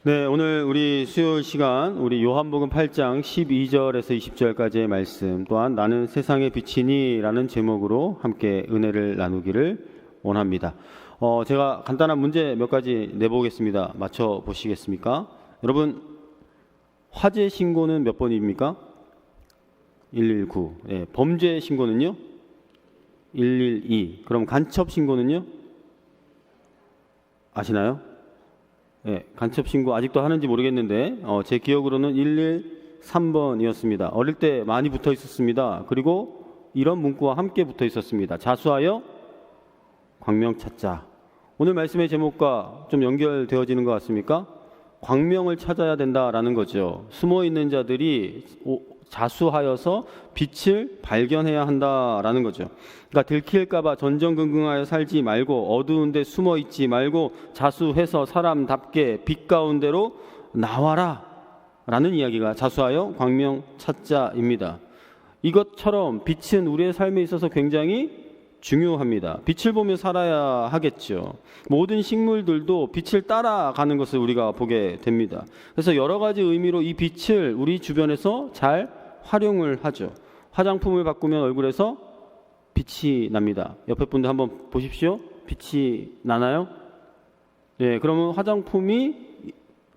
네, 오늘 우리 수요일 시간 우리 요한복음 8장 12절에서 20절까지의 말씀, 또한 나는 세상의 빛이니 라는 제목으로 함께 은혜를 나누기를 원합니다. 제가 간단한 문제 몇 가지 내보겠습니다. 맞춰보시겠습니까? 여러분, 화재 신고는 몇 번입니까? 119. 네, 범죄 신고는요? 112. 그럼 간첩 신고는요? 아시나요? 네, 간첩 신고 아직도 하는지 모르겠는데 제 기억으로는 113번이었습니다. 어릴 때 많이 붙어 있었습니다. 그리고 이런 문구와 함께 붙어 있었습니다. 자수하여 광명 찾자. 오늘 말씀의 제목과 좀 연결되어지는 것 같습니까? 광명을 찾아야 된다라는 거죠. 숨어있는 자들이 자수하여서 빛을 발견해야 한다라는 거죠. 그러니까 들킬까봐 전전긍긍하여 살지 말고, 어두운 데 숨어 있지 말고 자수해서 사람답게 빛 가운데로 나와라 라는 이야기가 자수하여 광명 찾자입니다. 이것처럼 빛은 우리의 삶에 있어서 굉장히 중요합니다. 빛을 보며 살아야 하겠죠. 모든 식물들도 빛을 따라가는 것을 우리가 보게 됩니다. 그래서 여러 가지 의미로 이 빛을 우리 주변에서 잘 활용을 하죠. 화장품을 바꾸면 얼굴에서 빛이 납니다. 옆에 분들 한번 보십시오. 빛이 나나요? 네, 그러면 화장품이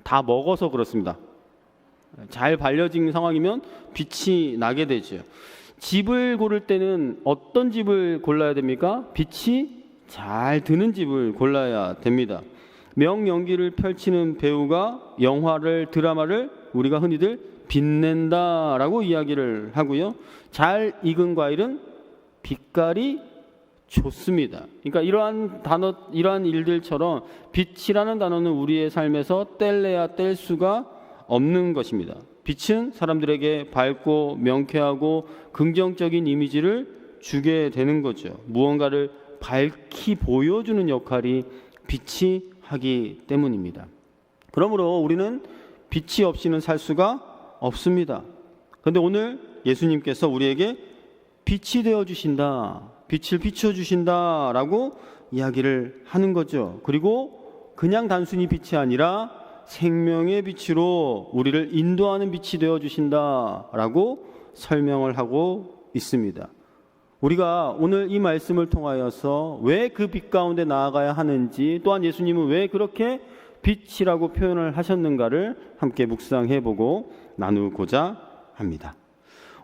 다 먹어서 그렇습니다. 잘 발려진 상황이면 빛이 나게 되죠. 집을 고를 때는 어떤 집을 골라야 됩니까? 빛이 잘 드는 집을 골라야 됩니다. 명연기를 펼치는 배우가 드라마를 우리가 흔히들 빛낸다라고 이야기를 하고요. 잘 익은 과일은 빛깔이 좋습니다. 그러니까 이러한 일들처럼 빛이라는 단어는 우리의 삶에서 뗄래야 뗄 수가 없는 것입니다. 빛은 사람들에게 밝고 명쾌하고 긍정적인 이미지를 주게 되는 거죠. 무언가를 밝히 보여주는 역할이 빛이 하기 때문입니다. 그러므로 우리는 빛이 없이는 살 수가 없습니다. 그런데 오늘 예수님께서 우리에게 빛이 되어주신다, 빛을 비춰주신다 라고 이야기를 하는 거죠. 그리고 그냥 단순히 빛이 아니라 생명의 빛으로 우리를 인도하는 빛이 되어주신다라고 설명을 하고 있습니다. 우리가 오늘 이 말씀을 통하여서 왜 그 빛 가운데 나아가야 하는지, 또한 예수님은 왜 그렇게 빛이라고 표현을 하셨는가를 함께 묵상해보고 나누고자 합니다.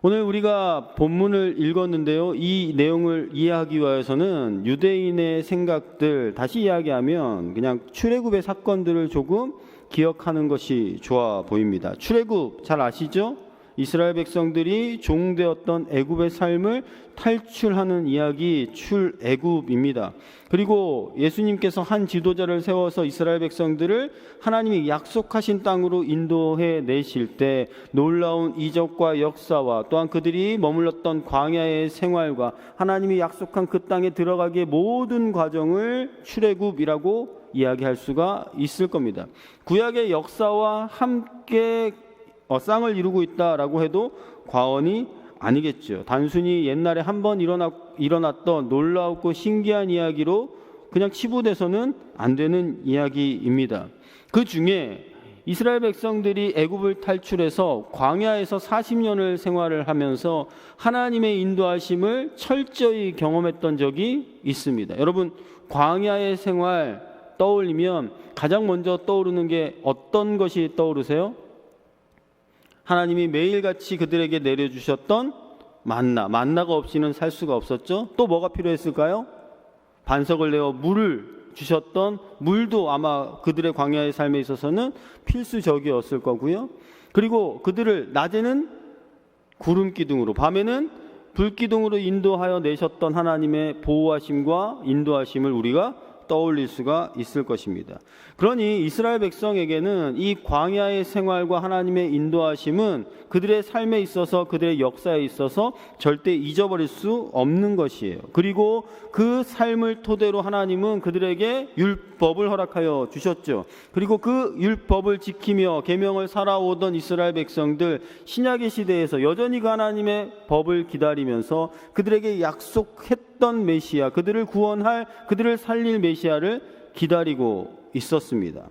오늘 우리가 본문을 읽었는데요. 이 내용을 이해하기 위해서는 유대인의 생각들, 다시 이야기하면 그냥 출애굽의 사건들을 조금 기억하는 것이 좋아 보입니다. 출애굽 잘 아시죠? 이스라엘 백성들이 종되었던 애굽의 삶을 탈출하는 이야기, 출애굽입니다. 그리고 예수님께서 한 지도자를 세워서 이스라엘 백성들을 하나님이 약속하신 땅으로 인도해 내실 때 놀라운 이적과 역사와, 또한 그들이 머물렀던 광야의 생활과 하나님이 약속한 그 땅에 들어가기의 모든 과정을 출애굽이라고 이야기할 수가 있을 겁니다. 구약의 역사와 함께 쌍을 이루고 있다라고 해도 과언이 아니겠죠. 단순히 옛날에 한번 일어났던 놀라웠고 신기한 이야기로 그냥 치부돼서는 안 되는 이야기입니다. 그 중에 이스라엘 백성들이 애굽을 탈출해서 광야에서 40년을 생활을 하면서 하나님의 인도하심을 철저히 경험했던 적이 있습니다. 여러분, 광야의 생활 떠올리면 가장 먼저 떠오르는 게 어떤 것이 떠오르세요? 하나님이 매일같이 그들에게 내려주셨던 만나가 없이는 살 수가 없었죠. 또 뭐가 필요했을까요? 반석을 내어 물을 주셨던 물도 아마 그들의 광야의 삶에 있어서는 필수적이었을 거고요. 그리고 그들을 낮에는 구름 기둥으로, 밤에는 불 기둥으로 인도하여 내셨던 하나님의 보호하심과 인도하심을 우리가 떠올릴 수가 있을 것입니다. 그러니 이스라엘 백성에게는 이 광야의 생활과 하나님의 인도하심은 그들의 삶에 있어서, 그들의 역사에 있어서 절대 잊어버릴 수 없는 것이에요. 그리고 그 삶을 토대로 하나님은 그들에게 율법을 허락하여 주셨죠. 그리고 그 율법을 지키며 계명을 살아오던 이스라엘 백성들, 신약의 시대에서 여전히 그 하나님의 법을 기다리면서 그들에게 약속했던 메시아, 그들을 구원할, 그들을 살릴 메시아를 기다리고 있었습니다.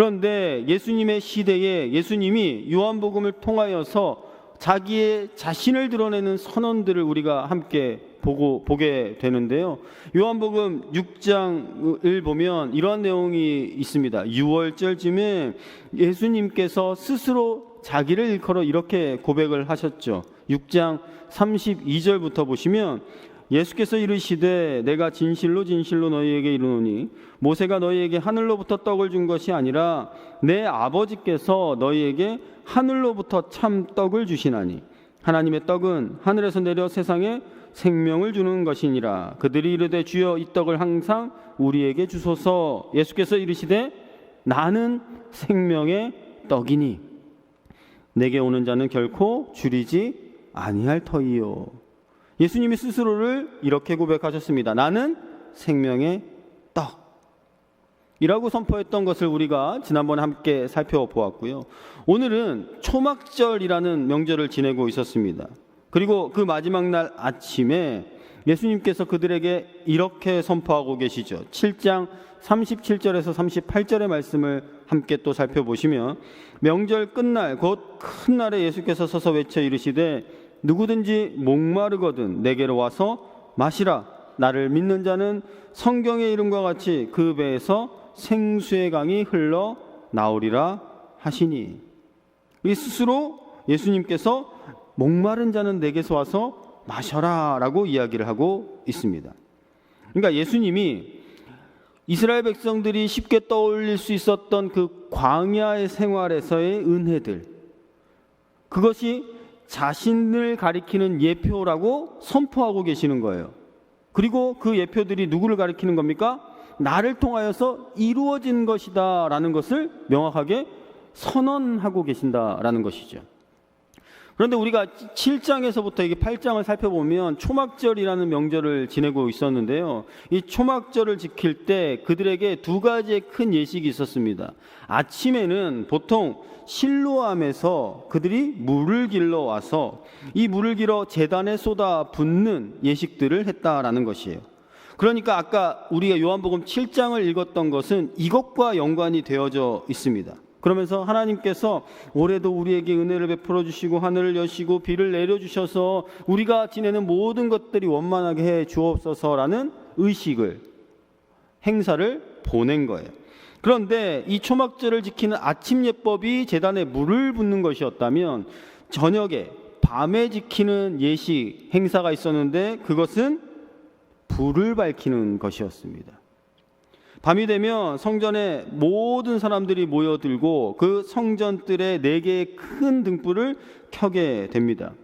그런데 예수님의 시대에 예수님이 요한복음을 통하여서 자기의 자신을 드러내는 선언들을 우리가 함께 보게 되는데요. 요한복음 6장을 보면 이러한 내용이 있습니다. 6월절쯤에 예수님께서 스스로 자기를 일컬어 이렇게 고백을 하셨죠. 6장 32절부터 보시면 예수께서 이르시되 내가 진실로 진실로 너희에게 이르노니 모세가 너희에게 하늘로부터 떡을 준 것이 아니라 내 아버지께서 너희에게 하늘로부터 참 떡을 주시나니 하나님의 떡은 하늘에서 내려 세상에 생명을 주는 것이니라. 그들이 이르되 주여 이 떡을 항상 우리에게 주소서. 예수께서 이르시되 나는 생명의 떡이니 내게 오는 자는 결코 줄이지 아니할 터이요. 예수님이 스스로를 이렇게 고백하셨습니다. 나는 생명의 떡이라고 선포했던 것을 우리가 지난번에 함께 살펴보았고요. 오늘은 초막절이라는 명절을 지내고 있었습니다. 그리고 그 마지막 날 아침에 예수님께서 그들에게 이렇게 선포하고 계시죠. 7장 37절에서 38절의 말씀을 함께 또 살펴보시면 명절 끝날 곧 큰 날에 예수께서 서서 외쳐 이르시되 누구든지 목마르거든 내게로 와서 마시라. 나를 믿는 자는 성경의 이름과 같이 그 배에서 생수의 강이 흘러 나오리라 하시니, 이 스스로 예수님께서 목마른 자는 내게서 와서 마셔라 라고 이야기를 하고 있습니다. 그러니까 예수님이 이스라엘 백성들이 쉽게 떠올릴 수 있었던 그 광야의 생활에서의 은혜들, 그것이 자신을 가리키는 예표라고 선포하고 계시는 거예요. 그리고 그 예표들이 누구를 가리키는 겁니까? 나를 통하여서 이루어진 것이다 라는 것을 명확하게 선언하고 계신다라는 것이죠. 그런데 우리가 7장에서부터 이게 8장을 살펴보면 초막절이라는 명절을 지내고 있었는데요. 이 초막절을 지킬 때 그들에게 두 가지의 큰 예식이 있었습니다. 아침에는 보통 실로암에서 그들이 물을 길러 와서 이 물을 길어 제단에 쏟아 붓는 예식들을 했다라는 것이에요. 그러니까 아까 우리가 요한복음 7장을 읽었던 것은 이것과 연관이 되어져 있습니다. 그러면서 하나님께서 올해도 우리에게 은혜를 베풀어 주시고 하늘을 여시고 비를 내려주셔서 우리가 지내는 모든 것들이 원만하게 해 주옵소서라는 의식을, 행사를 보낸 거예요. 그런데 이 초막절을 지키는 아침 예법이 제단에 물을 붓는 것이었다면 저녁에 밤에 지키는 예식 행사가 있었는데 그것은 불을 밝히는 것이었습니다. 밤이 되면 성전에 모든 사람들이 모여들고 그 성전뜰에 4개의 큰 등불을 켜게 됩니다.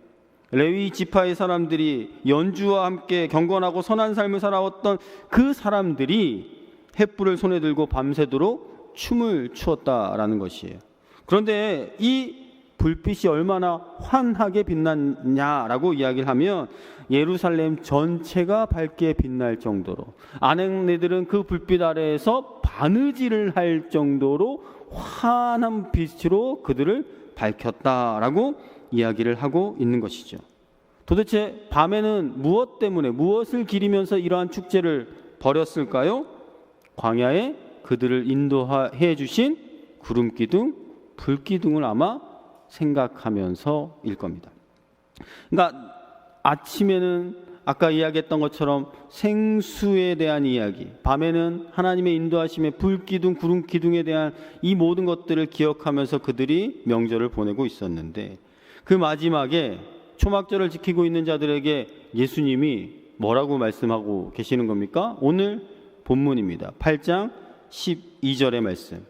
레위 지파의 사람들이 연주와 함께 경건하고 선한 삶을 살아왔던 그 사람들이 횃불을 손에 들고 밤새도록 춤을 추었다라는 것이에요. 그런데 이 불빛이 얼마나 환하게 빛났냐라고 이야기를 하면 예루살렘 전체가 밝게 빛날 정도로, 아내네들은 그 불빛 아래에서 바느질을 할 정도로 환한 빛으로 그들을 밝혔다라고 이야기를 하고 있는 것이죠. 도대체 밤에는 무엇 때문에, 무엇을 기리면서 이러한 축제를 벌였을까요? 광야에 그들을 인도해 주신 구름기둥, 불기둥을 아마 생각하면서일 겁니다. 그러니까 아침에는 아까 이야기했던 것처럼 생수에 대한 이야기, 밤에는 하나님의 인도하심의 불기둥, 구름기둥에 대한 이 모든 것들을 기억하면서 그들이 명절을 보내고 있었는데, 그 마지막에 초막절을 지키고 있는 자들에게 예수님이 뭐라고 말씀하고 계시는 겁니까? 오늘 본문입니다. 8장 12절의 말씀,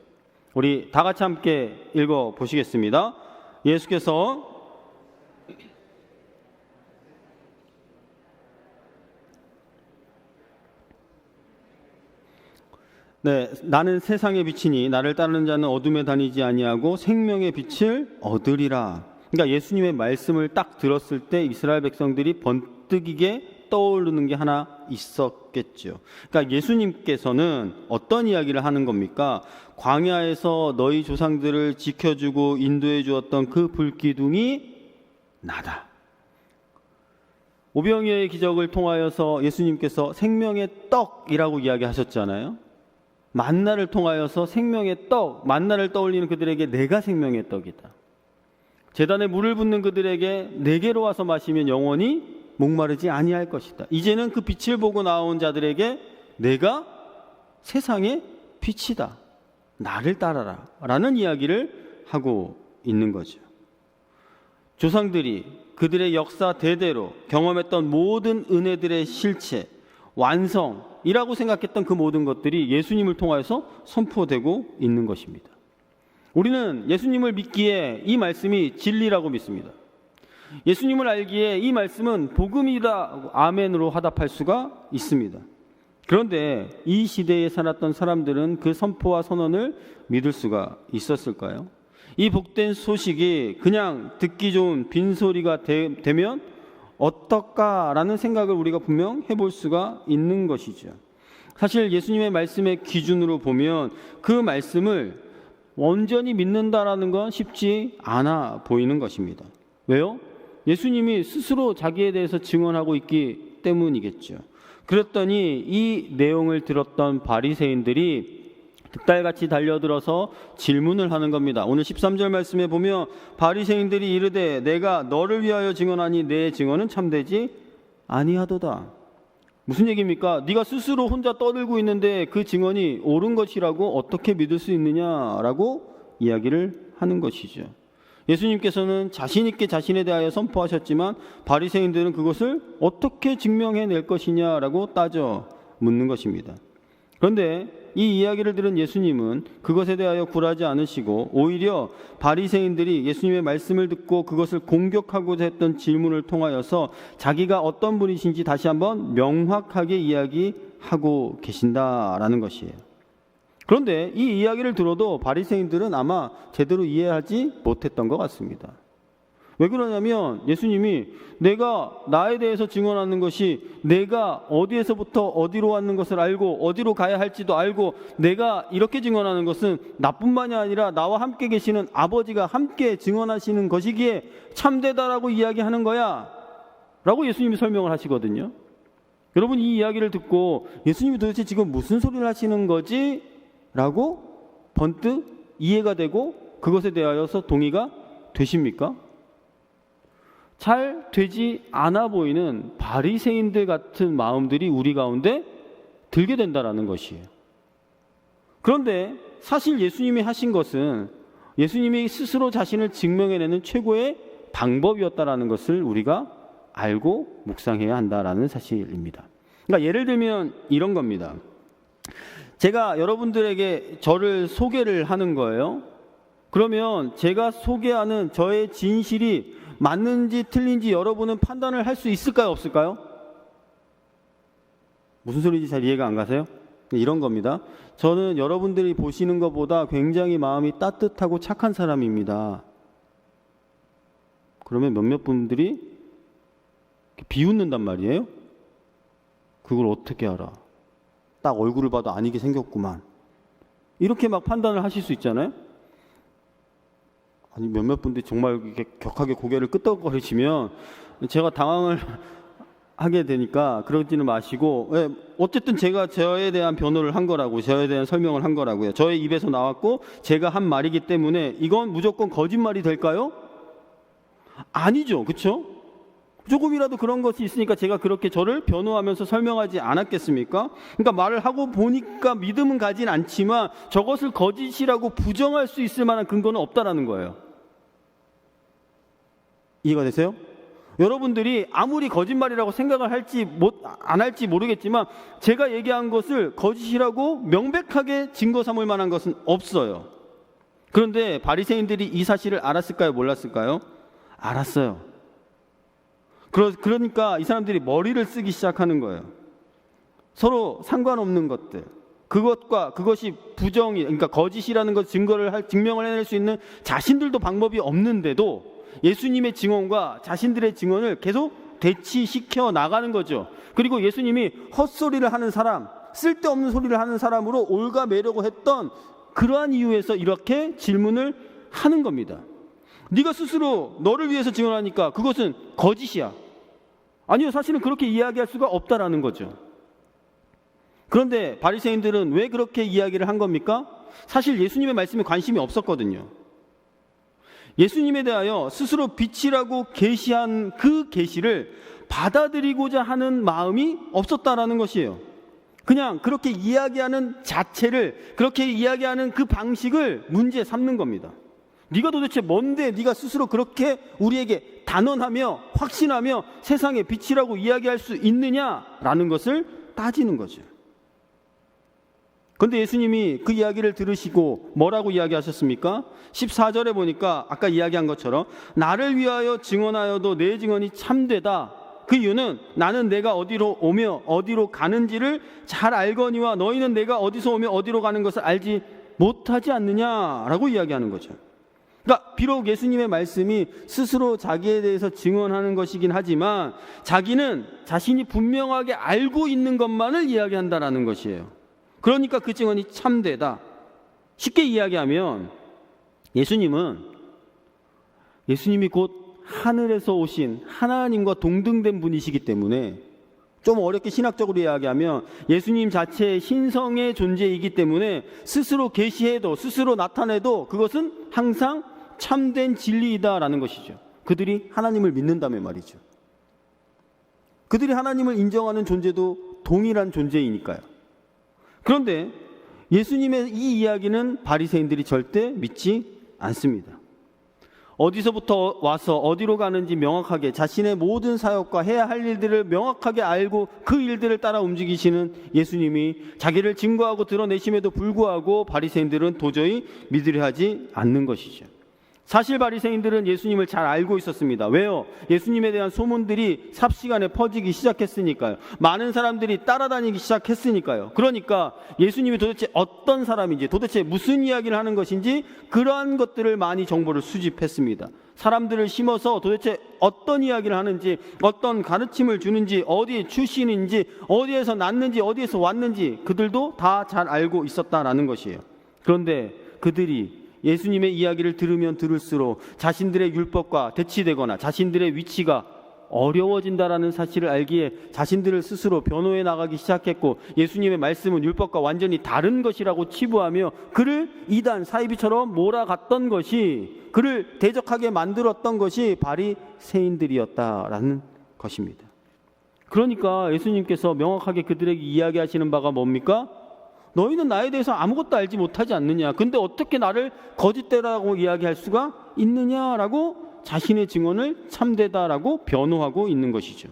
우리 다 같이 함께 읽어 보시겠습니다. 예수께서 나는 세상의 빛이니 나를 따르는 자는 어둠에 다니지 아니하고 생명의 빛을 얻으리라. 그러니까 예수님의 말씀을 딱 들었을 때 이스라엘 백성들이 번뜩이게 떠오르는 게 하나 있었겠죠. 그러니까 예수님께서는 어떤 이야기를 하는 겁니까? 광야에서 너희 조상들을 지켜주고 인도해 주었던 그 불기둥이 나다. 오병이어의 기적을 통하여서 예수님께서 생명의 떡이라고 이야기하셨잖아요. 만나를 통하여서 생명의 떡, 만나를 떠올리는 그들에게 내가 생명의 떡이다. 제단에 물을 붓는 그들에게 내게로 와서 마시면 영원히 목마르지 아니할 것이다. 이제는 그 빛을 보고 나온 자들에게 내가 세상의 빛이다. 나를 따라라. 라는 이야기를 하고 있는 거죠. 조상들이 그들의 역사 대대로 경험했던 모든 은혜들의 실체, 완성이라고 생각했던 그 모든 것들이 예수님을 통하여서 선포되고 있는 것입니다. 우리는 예수님을 믿기에 이 말씀이 진리라고 믿습니다. 예수님을 알기에 이 말씀은 복음이다, 아멘으로 화답할 수가 있습니다. 그런데 이 시대에 살았던 사람들은 그 선포와 선언을 믿을 수가 있었을까요? 이 복된 소식이 그냥 듣기 좋은 빈소리가 되면 어떨까라는 생각을 우리가 분명 해볼 수가 있는 것이죠. 사실 예수님의 말씀의 기준으로 보면 그 말씀을 온전히 믿는다라는 건 쉽지 않아 보이는 것입니다. 왜요? 예수님이 스스로 자기에 대해서 증언하고 있기 때문이겠죠. 그랬더니 이 내용을 들었던 바리새인들이 득달같이 달려들어서 질문을 하는 겁니다. 오늘 13절 말씀에 보면 바리새인들이 이르되 내가 너를 위하여 증언하니 내 증언은 참되지 아니하도다. 무슨 얘기입니까? 네가 스스로 혼자 떠들고 있는데 그 증언이 옳은 것이라고 어떻게 믿을 수 있느냐라고 이야기를 하는 것이죠. 예수님께서는 자신 있게 자신에 대하여 선포하셨지만 바리새인들은 그것을 어떻게 증명해낼 것이냐라고 따져 묻는 것입니다. 그런데 이 이야기를 들은 예수님은 그것에 대하여 굴하지 않으시고 오히려 바리새인들이 예수님의 말씀을 듣고 그것을 공격하고자 했던 질문을 통하여서 자기가 어떤 분이신지 다시 한번 명확하게 이야기하고 계신다라는 것이에요. 그런데 이 이야기를 들어도 바리새인들은 아마 제대로 이해하지 못했던 것 같습니다. 왜 그러냐면 예수님이 내가 나에 대해서 증언하는 것이 내가 어디에서부터 어디로 왔는 것을 알고 어디로 가야 할지도 알고 내가 이렇게 증언하는 것은 나뿐만이 아니라 나와 함께 계시는 아버지가 함께 증언하시는 것이기에 참되다라고 이야기하는 거야 라고 예수님이 설명을 하시거든요. 여러분 이 이야기를 듣고 예수님이 도대체 지금 무슨 소리를 하시는 거지? 라고 번뜩 이해가 되고 그것에 대하여서 동의가 되십니까? 잘 되지 않아 보이는 바리새인들 같은 마음들이 우리 가운데 들게 된다라는 것이에요. 그런데 사실 예수님이 하신 것은 예수님이 스스로 자신을 증명해내는 최고의 방법이었다라는 것을 우리가 알고 묵상해야 한다라는 사실입니다. 그러니까 예를 들면 이런 겁니다. 제가 여러분들에게 저를 소개를 하는 거예요. 그러면 제가 소개하는 저의 진실이 맞는지 틀린지 여러분은 판단을 할 수 있을까요? 없을까요? 무슨 소리인지 잘 이해가 안 가세요? 이런 겁니다. 저는 여러분들이 보시는 것보다 굉장히 마음이 따뜻하고 착한 사람입니다. 그러면 몇몇 분들이 비웃는단 말이에요. 그걸 어떻게 알아? 딱 얼굴을 봐도 아니게 생겼구만. 이렇게 막 판단을 하실 수 있잖아요. 아니 몇몇 분들이 정말 이렇게 격하게 고개를 끄덕거리시면 제가 당황을 하게 되니까 그러지는 마시고 어쨌든 제가 저에 대한 변호를 한 거라고 저에 대한 설명을 한 거라고요. 저의 입에서 나왔고 제가 한 말이기 때문에 이건 무조건 거짓말이 될까요? 아니죠. 그렇죠? 조금이라도 그런 것이 있으니까 제가 그렇게 저를 변호하면서 설명하지 않았겠습니까? 그러니까 말을 하고 보니까 믿음은 가진 않지만 저것을 거짓이라고 부정할 수 있을 만한 근거는 없다라는 거예요. 이해가 되세요? 여러분들이 아무리 거짓말이라고 생각을 할지 안 할지 모르겠지만 제가 얘기한 것을 거짓이라고 명백하게 증거 삼을 만한 것은 없어요. 그런데 바리새인들이 이 사실을 알았을까요? 몰랐을까요? 알았어요. 그러니까 이 사람들이 머리를 쓰기 시작하는 거예요. 서로 상관없는 것들, 그것과 그것이 부정이, 그러니까 거짓이라는 것 증명을 해낼 수 있는 자신들도 방법이 없는데도 예수님의 증언과 자신들의 증언을 계속 대치시켜 나가는 거죠. 그리고 예수님이 헛소리를 하는 사람, 쓸데없는 소리를 하는 사람으로 올가매려고 했던 그러한 이유에서 이렇게 질문을 하는 겁니다. 네가 스스로 너를 위해서 증언하니까 그것은 거짓이야. 아니요, 사실은 그렇게 이야기할 수가 없다라는 거죠. 그런데 바리새인들은 왜 그렇게 이야기를 한 겁니까? 사실 예수님의 말씀에 관심이 없었거든요. 예수님에 대하여 스스로 빛이라고 계시한 그 계시를 받아들이고자 하는 마음이 없었다라는 것이에요. 그냥 그렇게 이야기하는 자체를, 그렇게 이야기하는 그 방식을 문제 삼는 겁니다. 네가 도대체 뭔데 네가 스스로 그렇게 우리에게 단언하며 확신하며 세상의 빛이라고 이야기할 수 있느냐라는 것을 따지는 거죠. 그런데 예수님이 그 이야기를 들으시고 뭐라고 이야기하셨습니까? 14절에 보니까 아까 이야기한 것처럼 나를 위하여 증언하여도 내 증언이 참되다. 그 이유는 나는 내가 어디로 오며 어디로 가는지를 잘 알거니와 너희는 내가 어디서 오며 어디로 가는 것을 알지 못하지 않느냐라고 이야기하는 거죠. 그러니까 비록 예수님의 말씀이 스스로 자기에 대해서 증언하는 것이긴 하지만 자기는 자신이 분명하게 알고 있는 것만을 이야기한다라는 것이에요. 그러니까 그 증언이 참되다. 쉽게 이야기하면 예수님이 곧 하늘에서 오신 하나님과 동등된 분이시기 때문에, 좀 어렵게 신학적으로 이야기하면 예수님 자체의 신성의 존재이기 때문에 스스로 계시해도 스스로 나타내도 그것은 항상 참된 진리이다라는 것이죠. 그들이 하나님을 믿는다면 말이죠. 그들이 하나님을 인정하는 존재도 동일한 존재이니까요. 그런데 예수님의 이 이야기는 바리새인들이 절대 믿지 않습니다. 어디서부터 와서 어디로 가는지 명확하게, 자신의 모든 사역과 해야 할 일들을 명확하게 알고 그 일들을 따라 움직이시는 예수님이 자기를 증거하고 드러내심에도 불구하고 바리새인들은 도저히 믿으려 하지 않는 것이죠. 사실 바리새인들은 예수님을 잘 알고 있었습니다. 왜요? 예수님에 대한 소문들이 삽시간에 퍼지기 시작했으니까요. 많은 사람들이 따라다니기 시작했으니까요. 그러니까 예수님이 도대체 어떤 사람인지, 도대체 무슨 이야기를 하는 것인지 그러한 것들을 많이 정보를 수집했습니다. 사람들을 심어서 도대체 어떤 이야기를 하는지, 어떤 가르침을 주는지, 어디 출신인지, 어디에서 났는지, 어디에서 왔는지 그들도 다 잘 알고 있었다라는 것이에요. 그런데 그들이 예수님의 이야기를 들으면 들을수록 자신들의 율법과 대치되거나 자신들의 위치가 어려워진다라는 사실을 알기에 자신들을 스스로 변호해 나가기 시작했고, 예수님의 말씀은 율법과 완전히 다른 것이라고 치부하며 그를 이단 사이비처럼 몰아갔던 것이, 그를 대적하게 만들었던 것이 바리새인들이었다라는 것입니다. 그러니까 예수님께서 명확하게 그들에게 이야기하시는 바가 뭡니까? 너희는 나에 대해서 아무것도 알지 못하지 않느냐? 근데 어떻게 나를 거짓되라고 이야기할 수가 있느냐라고 자신의 증언을 참되다라고 변호하고 있는 것이죠.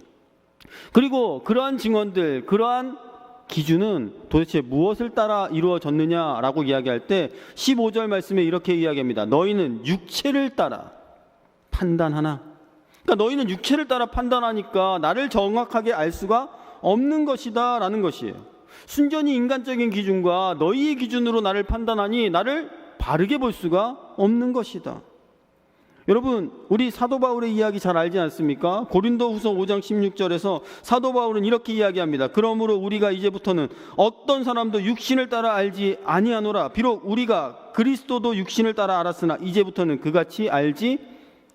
그리고 그러한 증언들, 그러한 기준은 도대체 무엇을 따라 이루어졌느냐라고 이야기할 때 15절 말씀에 이렇게 이야기합니다. 너희는 육체를 따라 판단하나? 그러니까 너희는 육체를 따라 판단하니까 나를 정확하게 알 수가 없는 것이다 라는 것이에요. 순전히 인간적인 기준과 너희의 기준으로 나를 판단하니 나를 바르게 볼 수가 없는 것이다. 여러분, 우리 사도 바울의 이야기 잘 알지 않습니까? 고린도후서 5장 16절에서 사도 바울은 이렇게 이야기합니다. 그러므로 우리가 이제부터는 어떤 사람도 육신을 따라 알지 아니하노라. 비록 우리가 그리스도도 육신을 따라 알았으나 이제부터는 그같이 알지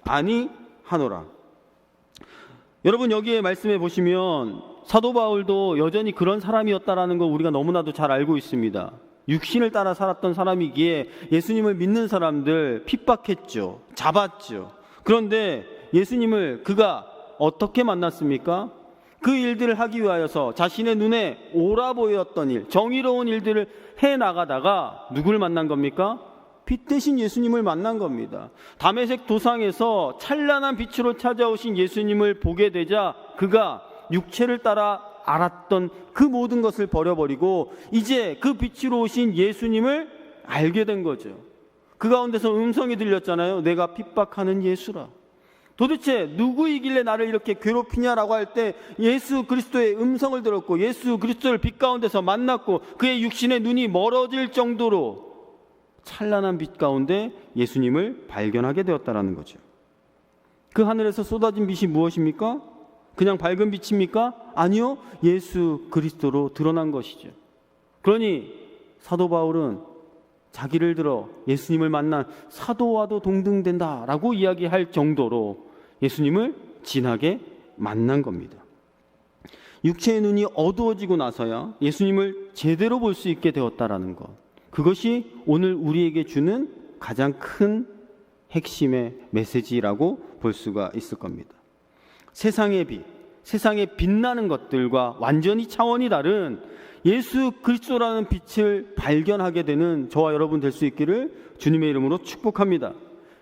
아니하노라. 여러분, 여기에 말씀해 보시면 사도 바울도 여전히 그런 사람이었다라는 거 우리가 너무나도 잘 알고 있습니다. 육신을 따라 살았던 사람이기에 예수님을 믿는 사람들 핍박했죠. 잡았죠. 그런데 예수님을 그가 어떻게 만났습니까? 그 일들을 하기 위하여서 자신의 눈에 옳아 보였던 일, 정의로운 일들을 해나가다가 누굴 만난 겁니까? 빛 대신 예수님을 만난 겁니다. 다메섹 도상에서 찬란한 빛으로 찾아오신 예수님을 보게 되자 그가 육체를 따라 알았던 그 모든 것을 버려버리고 이제 그 빛으로 오신 예수님을 알게 된 거죠. 그 가운데서 음성이 들렸잖아요. 내가 핍박하는 예수라. 도대체 누구이길래 나를 이렇게 괴롭히냐라고 할 때 예수 그리스도의 음성을 들었고 예수 그리스도를 빛 가운데서 만났고 그의 육신의 눈이 멀어질 정도로 찬란한 빛 가운데 예수님을 발견하게 되었다라는 거죠. 그 하늘에서 쏟아진 빛이 무엇입니까? 그냥 밝은 빛입니까? 아니요, 예수 그리스도로 드러난 것이죠. 그러니 사도 바울은 자기를 들어 예수님을 만난 사도와도 동등된다라고 이야기할 정도로 예수님을 진하게 만난 겁니다. 육체의 눈이 어두워지고 나서야 예수님을 제대로 볼 수 있게 되었다라는 것. 그것이 오늘 우리에게 주는 가장 큰 핵심의 메시지라고 볼 수가 있을 겁니다. 세상의 빛, 세상에 빛나는 것들과 완전히 차원이 다른 예수 그리스도라는 빛을 발견하게 되는 저와 여러분 될 수 있기를 주님의 이름으로 축복합니다.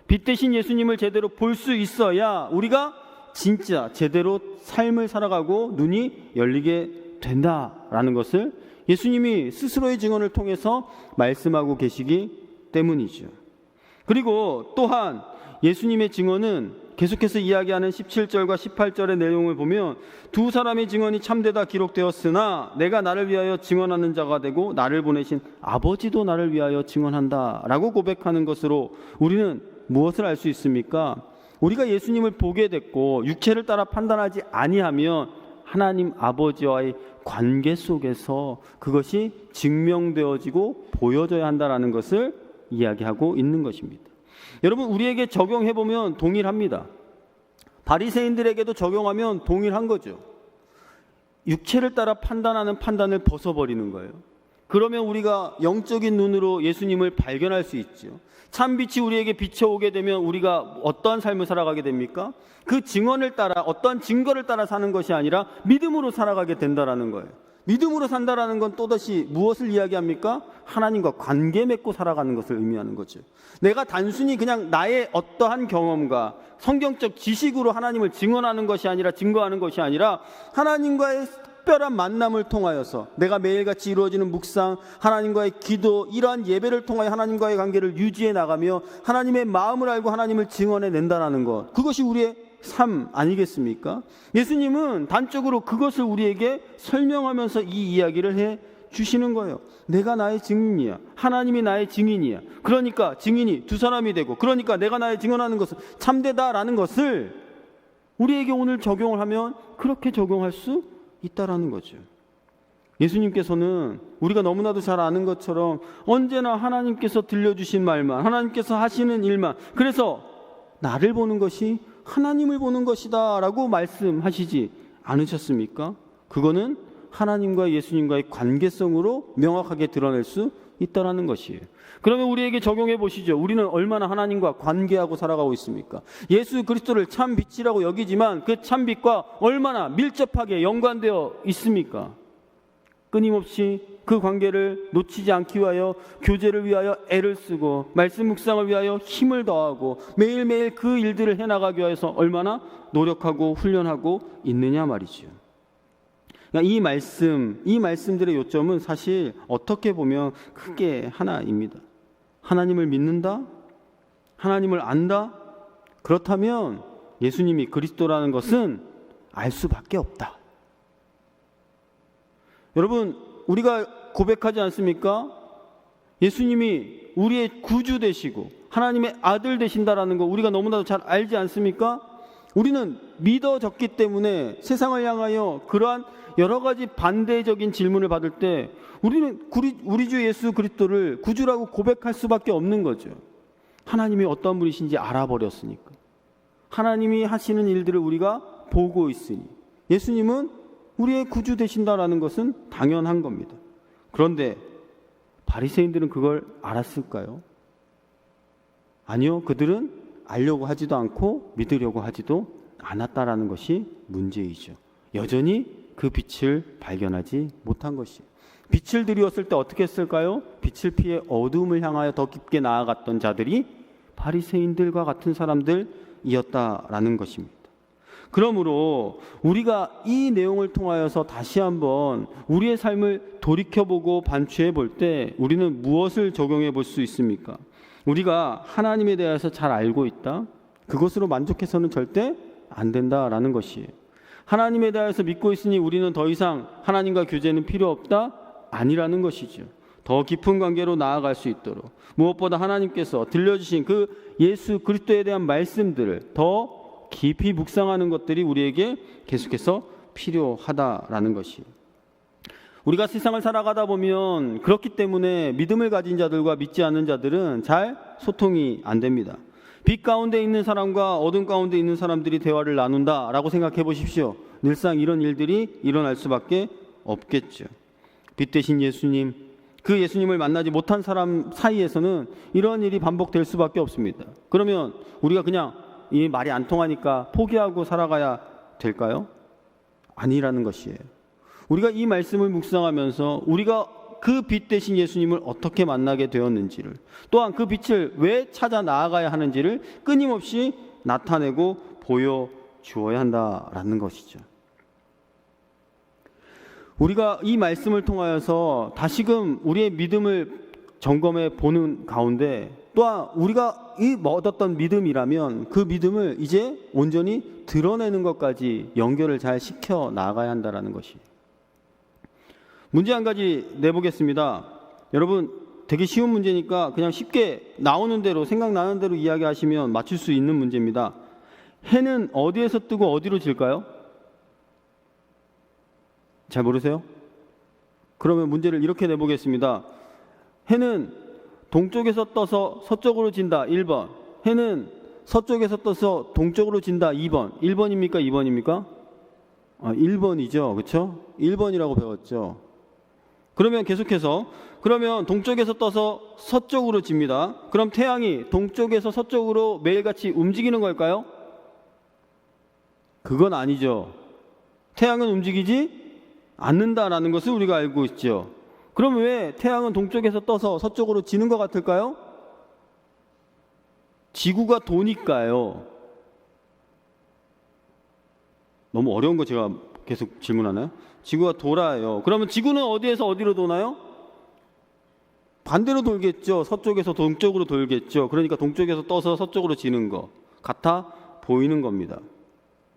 빛 대신 예수님을 제대로 볼 수 있어야 우리가 진짜 제대로 삶을 살아가고 눈이 열리게 된다라는 것을 예수님이 스스로의 증언을 통해서 말씀하고 계시기 때문이죠. 그리고 또한 예수님의 증언은 계속해서 이야기하는 17절과 18절의 내용을 보면 두 사람의 증언이 참되다 기록되었으나 내가 나를 위하여 증언하는 자가 되고 나를 보내신 아버지도 나를 위하여 증언한다 라고 고백하는 것으로 우리는 무엇을 알 수 있습니까? 우리가 예수님을 보게 됐고 육체를 따라 판단하지 아니하면 하나님 아버지와의 관계 속에서 그것이 증명되어지고 보여져야 한다는 것을 이야기하고 있는 것입니다. 여러분, 우리에게 적용해보면 동일합니다. 바리새인들에게도 적용하면 동일한 거죠. 육체를 따라 판단하는 판단을 벗어버리는 거예요. 그러면 우리가 영적인 눈으로 예수님을 발견할 수 있죠. 참빛이 우리에게 비춰오게 되면 우리가 어떠한 삶을 살아가게 됩니까? 그 증언을 따라, 어떠한 증거를 따라 사는 것이 아니라 믿음으로 살아가게 된다라는 거예요. 믿음으로 산다라는 건 또다시 무엇을 이야기합니까? 하나님과 관계 맺고 살아가는 것을 의미하는 거죠. 내가 단순히 그냥 나의 어떠한 경험과 성경적 지식으로 하나님을 증언하는 것이 아니라, 증거하는 것이 아니라 하나님과의 특별한 만남을 통하여서 내가 매일같이 이루어지는 묵상, 하나님과의 기도, 이러한 예배를 통하여 하나님과의 관계를 유지해 나가며 하나님의 마음을 알고 하나님을 증언해 낸다는 것, 그것이 우리의 삶 아니겠습니까? 예수님은 단적으로 그것을 우리에게 설명하면서 이 이야기를 해 주시는 거예요. 내가 나의 증인이야. 하나님이 나의 증인이야. 그러니까 증인이 두 사람이 되고, 그러니까 내가 나의 증언하는 것은 참되다라는 것을 우리에게 오늘 적용을 하면 그렇게 적용할 수 있다라는 거죠. 예수님께서는 우리가 너무나도 잘 아는 것처럼 언제나 하나님께서 들려주신 말만, 하나님께서 하시는 일만, 그래서 나를 보는 것이 하나님을 보는 것이다 라고 말씀하시지 않으셨습니까? 그거는 하나님과 예수님과의 관계성으로 명확하게 드러낼 수 있다는 것이에요. 그러면 우리에게 적용해 보시죠. 우리는 얼마나 하나님과 관계하고 살아가고 있습니까? 예수 그리스도를 참 빛이라고 여기지만 그 참 빛과 얼마나 밀접하게 연관되어 있습니까? 끊임없이 그 관계를 놓치지 않기 위하여 교제를 위하여 애를 쓰고 말씀 묵상을 위하여 힘을 더하고 매일매일 그 일들을 해나가기 위해서 얼마나 노력하고 훈련하고 있느냐 말이죠. 그러니까 이 말씀들의 요점은 사실 어떻게 보면 크게 하나입니다. 하나님을 믿는다? 하나님을 안다? 그렇다면 예수님이 그리스도라는 것은 알 수밖에 없다. 여러분, 우리가 고백하지 않습니까? 예수님이 우리의 구주 되시고 하나님의 아들 되신다라는 거 우리가 너무나도 잘 알지 않습니까? 우리는 믿어졌기 때문에 세상을 향하여 그러한 여러 가지 반대적인 질문을 받을 때 우리는 우리 주 예수 그리스도를 구주라고 고백할 수밖에 없는 거죠. 하나님이 어떤 분이신지 알아버렸으니까. 하나님이 하시는 일들을 우리가 보고 있으니 예수님은 우리의 구주 되신다라는 것은 당연한 겁니다. 그런데 바리새인들은 그걸 알았을까요? 아니요. 그들은 알려고 하지도 않고 믿으려고 하지도 않았다라는 것이 문제이죠. 여전히 그 빛을 발견하지 못한 것이에요. 빛을 드리웠을 때 어떻게 했을까요? 빛을 피해 어둠을 향하여 더 깊게 나아갔던 자들이 바리새인들과 같은 사람들이었다라는 것입니다. 그러므로 우리가 이 내용을 통하여서 다시 한번 우리의 삶을 돌이켜보고 반추해 볼 때 우리는 무엇을 적용해 볼 수 있습니까? 우리가 하나님에 대해서 잘 알고 있다? 그것으로 만족해서는 절대 안 된다라는 것이에요. 하나님에 대해서 믿고 있으니 우리는 더 이상 하나님과 교제는 필요 없다? 아니라는 것이죠. 더 깊은 관계로 나아갈 수 있도록 무엇보다 하나님께서 들려주신 그 예수 그리스도에 대한 말씀들을 더 깊이 묵상하는 것들이 우리에게 계속해서 필요하다라는 것이에요. 우리가 세상을 살아가다 보면 그렇기 때문에 믿음을 가진 자들과 믿지 않는 자들은 잘 소통이 안 됩니다. 빛 가운데 있는 사람과 어둠 가운데 있는 사람들이 대화를 나눈다라고 생각해 보십시오. 늘상 이런 일들이 일어날 수밖에 없겠죠. 빛 대신 예수님, 그 예수님을 만나지 못한 사람 사이에서는 이런 일이 반복될 수밖에 없습니다. 그러면 우리가 그냥 이 말이 안 통하니까 포기하고 살아가야 될까요? 아니라는 것이에요. 우리가 이 말씀을 묵상하면서 우리가 그 빛 대신 예수님을 어떻게 만나게 되었는지를, 또한 그 빛을 왜 찾아 나아가야 하는지를 끊임없이 나타내고 보여주어야 한다라는 것이죠. 우리가 이 말씀을 통하여서 다시금 우리의 믿음을 점검해 보는 가운데, 또한 우리가 이 얻었던 믿음이라면 그 믿음을 이제 온전히 드러내는 것까지 연결을 잘 시켜 나가야 한다는 것이. 문제 한 가지 내보겠습니다. 여러분, 되게 쉬운 문제니까 그냥 쉽게 나오는 대로, 생각나는 대로 이야기하시면 맞출 수 있는 문제입니다. 해는 어디에서 뜨고 어디로 질까요? 잘 모르세요? 그러면 문제를 이렇게 내보겠습니다. 해는 동쪽에서 떠서 서쪽으로 진다. 1번. 해는 서쪽에서 떠서 동쪽으로 진다. 2번. 1번입니까? 2번입니까? 1번이죠. 그렇죠? 1번이라고 배웠죠. 그러면 계속해서, 그러면 동쪽에서 떠서 서쪽으로 집니다. 그럼 태양이 동쪽에서 서쪽으로 매일같이 움직이는 걸까요? 그건 아니죠. 태양은 움직이지 않는다라는 것을 우리가 알고 있죠. 그럼 왜 태양은 동쪽에서 떠서 서쪽으로 지는 것 같을까요? 지구가 도니까요. 너무 어려운 거 제가 계속 질문하나요? 지구가 돌아요. 그러면 지구는 어디에서 어디로 도나요? 반대로 돌겠죠. 서쪽에서 동쪽으로 돌겠죠. 그러니까 동쪽에서 떠서 서쪽으로 지는 것 같아 보이는 겁니다.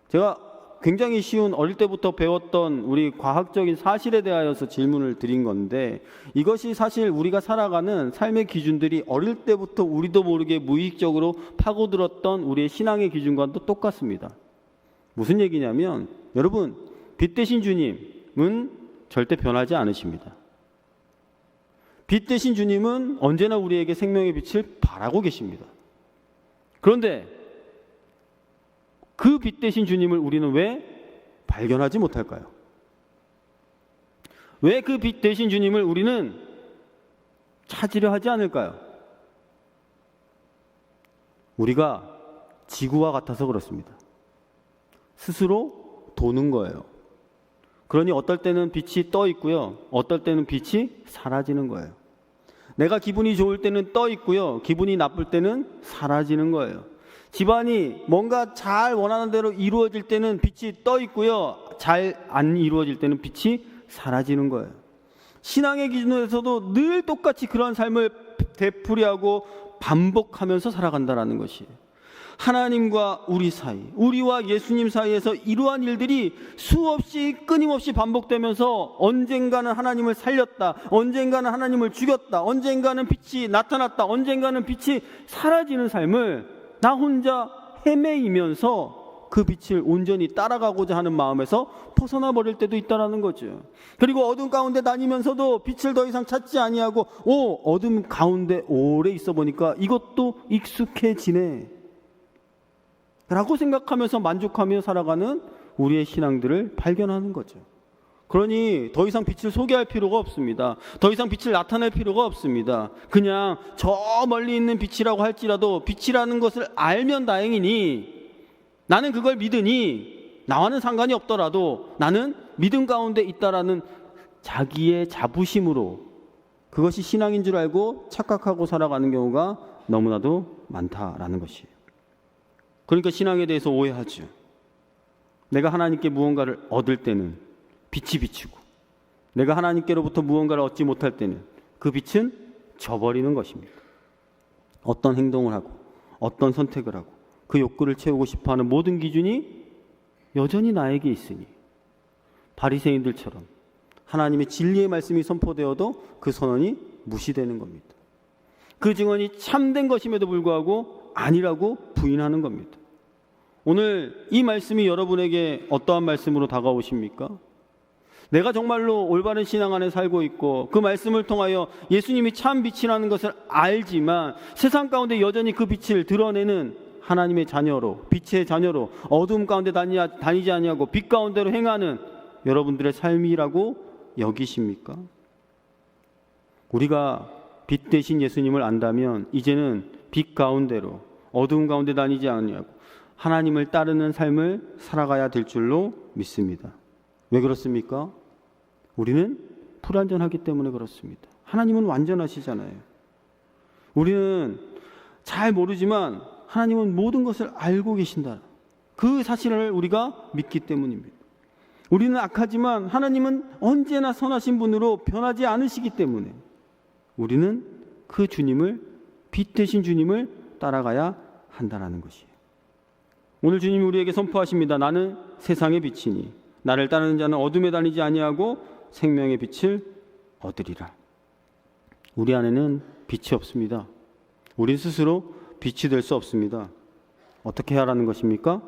제가 굉장히 쉬운 어릴 때부터 배웠던 우리 과학적인 사실에 대하여서 질문을 드린 건데, 이것이 사실 우리가 살아가는 삶의 기준들이 어릴 때부터 우리도 모르게 무의식적으로 파고들었던 우리의 신앙의 기준과도 똑같습니다. 무슨 얘기냐면, 여러분, 빛 대신 주님은 절대 변하지 않으십니다. 빛 대신 주님은 언제나 우리에게 생명의 빛을 바라고 계십니다. 그런데 그 빛 대신 주님을 우리는 왜 발견하지 못할까요? 왜 그 빛 대신 주님을 우리는 찾으려 하지 않을까요? 우리가 지구와 같아서 그렇습니다. 스스로 도는 거예요. 그러니 어떨 때는 빛이 떠 있고요, 어떨 때는 빛이 사라지는 거예요. 내가 기분이 좋을 때는 떠 있고요, 기분이 나쁠 때는 사라지는 거예요. 집안이 뭔가 잘 원하는 대로 이루어질 때는 빛이 떠 있고요, 잘 안 이루어질 때는 빛이 사라지는 거예요. 신앙의 기준에서도 늘 똑같이 그런 삶을 되풀이하고 반복하면서 살아간다는 것이에요. 하나님과 우리 사이, 우리와 예수님 사이에서 이러한 일들이 수없이 끊임없이 반복되면서 언젠가는 하나님을 살렸다, 언젠가는 하나님을 죽였다, 언젠가는 빛이 나타났다, 언젠가는 빛이 사라지는 삶을 나 혼자 헤매이면서 그 빛을 온전히 따라가고자 하는 마음에서 벗어나 버릴 때도 있다는 거죠. 그리고 어둠 가운데 다니면서도 빛을 더 이상 찾지 아니하고 어둠 가운데 오래 있어 보니까 이것도 익숙해지네 라고 생각하면서 만족하며 살아가는 우리의 신앙들을 발견하는 거죠. 그러니 더 이상 빛을 소개할 필요가 없습니다. 더 이상 빛을 나타낼 필요가 없습니다. 그냥 저 멀리 있는 빛이라고 할지라도 빛이라는 것을 알면 다행이니, 나는 그걸 믿으니 나와는 상관이 없더라도 나는 믿음 가운데 있다라는 자기의 자부심으로 그것이 신앙인 줄 알고 착각하고 살아가는 경우가 너무나도 많다라는 것이에요. 그러니까 신앙에 대해서 오해하죠. 내가 하나님께 무언가를 얻을 때는 빛이 비치고, 내가 하나님께로부터 무언가를 얻지 못할 때는 그 빛은 져버리는 것입니다. 어떤 행동을 하고 어떤 선택을 하고 그 욕구를 채우고 싶어하는 모든 기준이 여전히 나에게 있으니 바리새인들처럼 하나님의 진리의 말씀이 선포되어도 그 선언이 무시되는 겁니다. 그 증언이 참된 것임에도 불구하고 아니라고 부인하는 겁니다. 오늘 이 말씀이 여러분에게 어떠한 말씀으로 다가오십니까? 내가 정말로 올바른 신앙 안에 살고 있고 그 말씀을 통하여 예수님이 참 빛이라는 것을 알지만 세상 가운데 여전히 그 빛을 드러내는 하나님의 자녀로, 빛의 자녀로, 어두움 가운데 다니지 아니하고 빛 가운데로 행하는 여러분들의 삶이라고 여기십니까? 우리가 빛 대신 예수님을 안다면 이제는 빛 가운데로, 어두움 가운데 다니지 아니하고 하나님을 따르는 삶을 살아가야 될 줄로 믿습니다. 왜 그렇습니까? 우리는 불완전하기 때문에 그렇습니다. 하나님은 완전하시잖아요. 우리는 잘 모르지만 하나님은 모든 것을 알고 계신다. 그 사실을 우리가 믿기 때문입니다. 우리는 악하지만 하나님은 언제나 선하신 분으로 변하지 않으시기 때문에 우리는 그 주님을, 빛 대신 주님을 따라가야 한다는 것이에요. 오늘 주님이 우리에게 선포하십니다. 나는 세상의 빛이니 나를 따르는 자는 어둠에 다니지 아니하고 생명의 빛을 얻으리라. 우리 안에는 빛이 없습니다. 우린 스스로 빛이 될 수 없습니다. 어떻게 하라는 것입니까?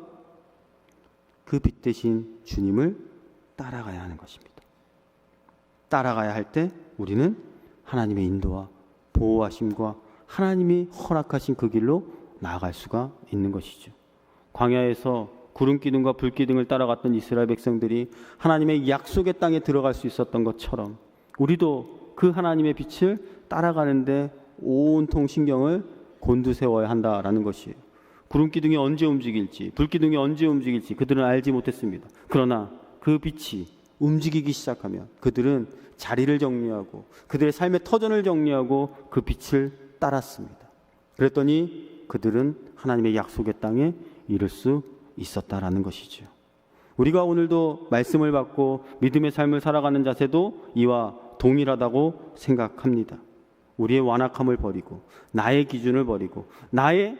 그 빛 대신 주님을 따라가야 하는 것입니다. 따라가야 할 때 우리는 하나님의 인도와 보호하심과 하나님이 허락하신 그 길로 나아갈 수가 있는 것이죠. 광야에서 구름 기둥과 불 기둥을 따라갔던 이스라엘 백성들이 하나님의 약속의 땅에 들어갈 수 있었던 것처럼 우리도 그 하나님의 빛을 따라가는데 온통 신경을 곤두세워야 한다라는 것이에요. 구름 기둥이 언제 움직일지, 불 기둥이 언제 움직일지 그들은 알지 못했습니다. 그러나 그 빛이 움직이기 시작하면 그들은 자리를 정리하고 그들의 삶의 터전을 정리하고 그 빛을 따랐습니다. 그랬더니 그들은 하나님의 약속의 땅에 이를 수 있었다라는 것이죠. 우리가 오늘도 말씀을 받고 믿음의 삶을 살아가는 자세도 이와 동일하다고 생각합니다. 우리의 완악함을 버리고 나의 기준을 버리고 나의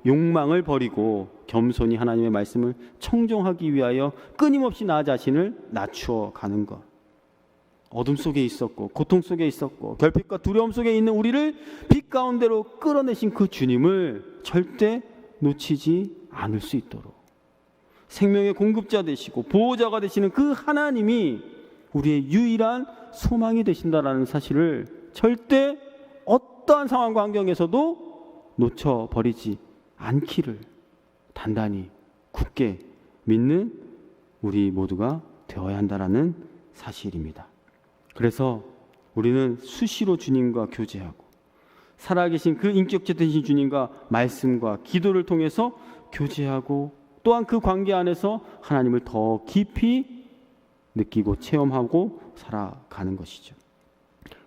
욕망을 버리고 겸손히 하나님의 말씀을 청종하기 위하여 끊임없이 나 자신을 낮추어 가는 것. 어둠 속에 있었고 고통 속에 있었고 결핍과 두려움 속에 있는 우리를 빛 가운데로 끌어내신 그 주님을 절대 놓치지 않을 수 있도록 생명의 공급자 되시고 보호자가 되시는 그 하나님이 우리의 유일한 소망이 되신다라는 사실을 절대 어떠한 상황과 환경에서도 놓쳐버리지 않기를 단단히 굳게 믿는 우리 모두가 되어야 한다라는 사실입니다. 그래서 우리는 수시로 주님과 교제하고 살아계신 그 인격체 되신 주님과 말씀과 기도를 통해서 교제하고 또한 그 관계 안에서 하나님을 더 깊이 느끼고 체험하고 살아가는 것이죠.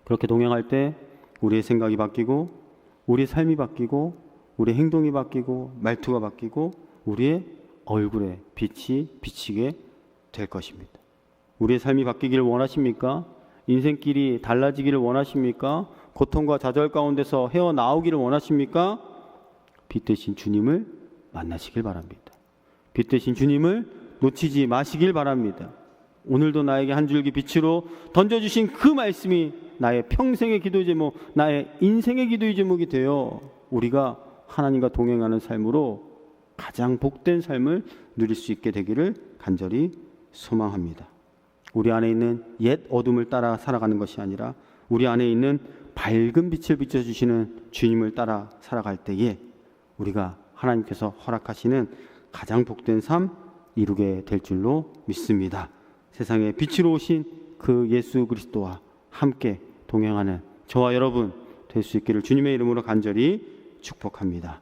그렇게 동행할 때 우리의 생각이 바뀌고 우리의 삶이 바뀌고 우리의 행동이 바뀌고 말투가 바뀌고 우리의 얼굴에 빛이 비치게 될 것입니다. 우리의 삶이 바뀌기를 원하십니까? 인생길이 달라지기를 원하십니까? 고통과 좌절 가운데서 헤어나오기를 원하십니까? 빛 대신 주님을 만나시길 바랍니다. 빛 대신 주님을 놓치지 마시길 바랍니다. 오늘도 나에게 한 줄기 빛으로 던져주신 그 말씀이 나의 평생의 기도 제목, 나의 인생의 기도의 제목이 되어 우리가 하나님과 동행하는 삶으로 가장 복된 삶을 누릴 수 있게 되기를 간절히 소망합니다. 우리 안에 있는 옛 어둠을 따라 살아가는 것이 아니라 우리 안에 있는 밝은 빛을 비춰주시는 주님을 따라 살아갈 때에 우리가 하나님께서 허락하시는 가장 복된 삶 이루게 될 줄로 믿습니다. 세상에 빛으로 오신 그 예수 그리스도와 함께 동행하는 저와 여러분 될 수 있기를 주님의 이름으로 간절히 축복합니다.